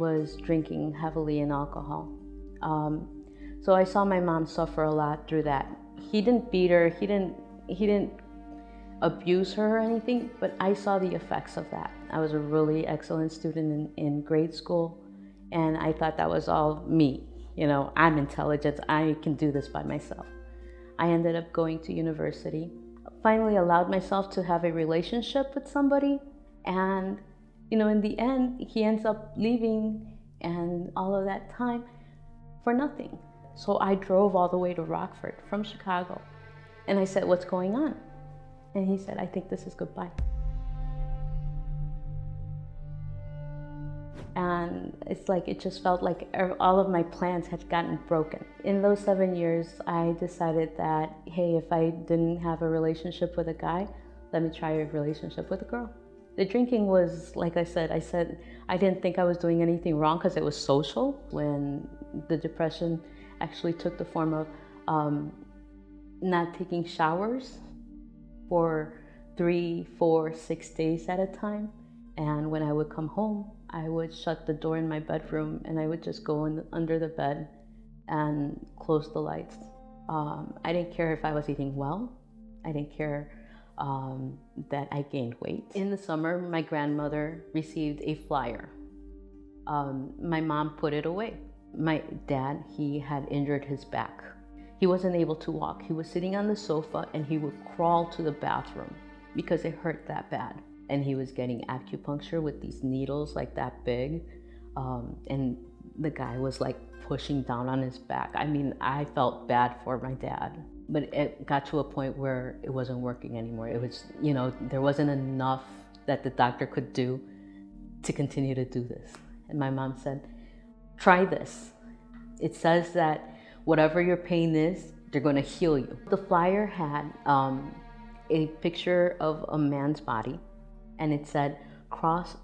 was drinking heavily in alcohol. So I saw my mom suffer a lot through that. He didn't beat her, he didn't abuse her or anything, but I saw the effects of that. I was a really excellent student in grade school, and I thought that was all me. You know, I'm intelligent, I can do this by myself. I ended up going to university, finally allowed myself to have a relationship with somebody, and you know, in the end, he ends up leaving and all of that time for nothing. So I drove all the way to Rockford from Chicago, and I said, "What's going on?" And he said, "I think this is goodbye." And it's like, it just felt like all of my plans had gotten broken. In those 7 years, I decided that, hey, if I didn't have a relationship with a guy, let me try a relationship with a girl. The drinking was, like I said I didn't think I was doing anything wrong because it was social. When the depression actually took the form of not taking showers for 3, 4, 6 days at a time. And when I would come home, I would shut the door in my bedroom and I would just go under the bed and close the lights. I didn't care if I was eating well. I didn't care that I gained weight. In the summer, my grandmother received a flyer. My mom put it away. My dad, he had injured his back. He wasn't able to walk. He was sitting on the sofa and he would crawl to the bathroom because it hurt that bad. And he was getting acupuncture with these needles like that big. And the guy was like pushing down on his back. I mean, I felt bad for my dad, but it got to a point where it wasn't working anymore. It was, you know, there wasn't enough that the doctor could do to continue to do this. And my mom said, "Try this. It says that whatever your pain is, they're going to heal you." The flyer had a picture of a man's body, and it said,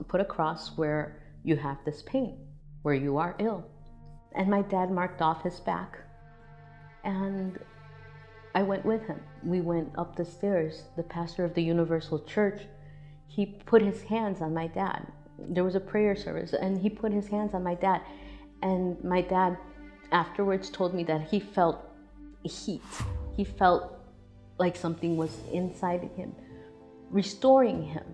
put a cross where you have this pain, where you are ill. And my dad marked off his back, and I went with him. We went up the stairs. The pastor of the Universal Church, he put his hands on my dad. There was a prayer service, and he put his hands on my dad. And my dad afterwards told me that he felt heat. He felt like something was inside him, restoring him.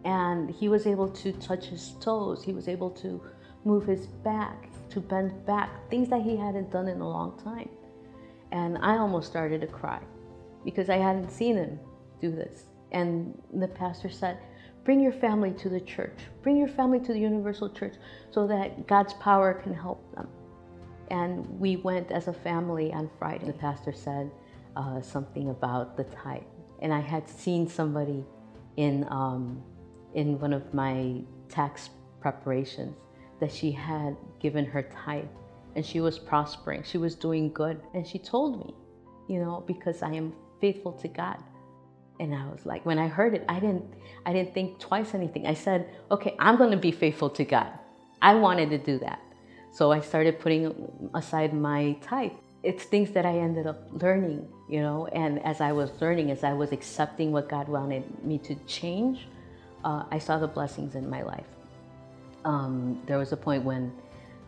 And he was able to touch his toes. He was able to move his back, to bend back, things that he hadn't done in a long time. And I almost started to cry because I hadn't seen him do this. And the pastor said, "Bring your family to the church. Bring your family to the Universal Church so that God's power can help them." And we went as a family on Friday. The pastor said something about the tithe. And I had seen somebody in one of my tax preparations that she had given her tithe and she was prospering, she was doing good. And she told me, you know, because I am faithful to God. And I was like, when I heard it, I didn't think twice anything. I said, okay, I'm going to be faithful to God. I wanted to do that. So I started putting aside my tithe. It's things that I ended up learning, you know, and as I was learning, as I was accepting what God wanted me to change, I saw the blessings in my life. There was a point when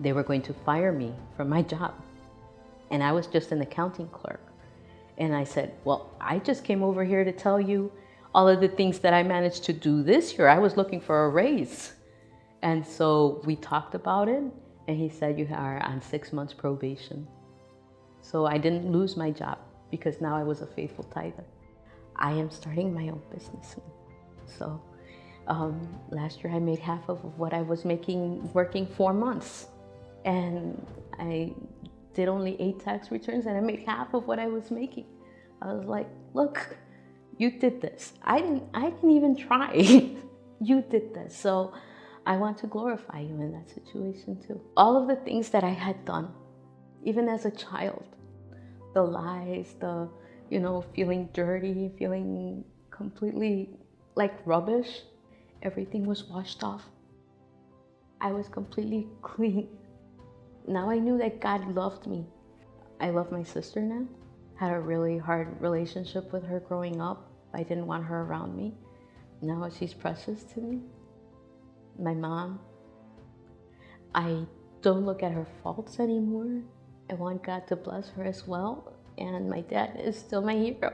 they were going to fire me from my job, and I was just an accounting clerk. And I said, well, I just came over here to tell you all of the things that I managed to do this year. I was looking for a raise. And so we talked about it, and he said, you are on 6 months probation. So I didn't lose my job because now I was a faithful tither. I am starting my own business. So last year I made half of what I was making working 4 months. And I did only 8 tax returns and I made half of what I was making. I was like, look, you did this. I didn't even try. You did this. So I want to glorify you in that situation too. All of the things that I had done, even as a child, the lies, the, you know, feeling dirty, feeling completely like rubbish, everything was washed off. I was completely clean. Now I knew that God loved me. I love my sister now. Had a really hard relationship with her growing up. I didn't want her around me. Now she's precious to me. My mom. I don't look at her faults anymore. I want God to bless her as well. And my dad is still my hero.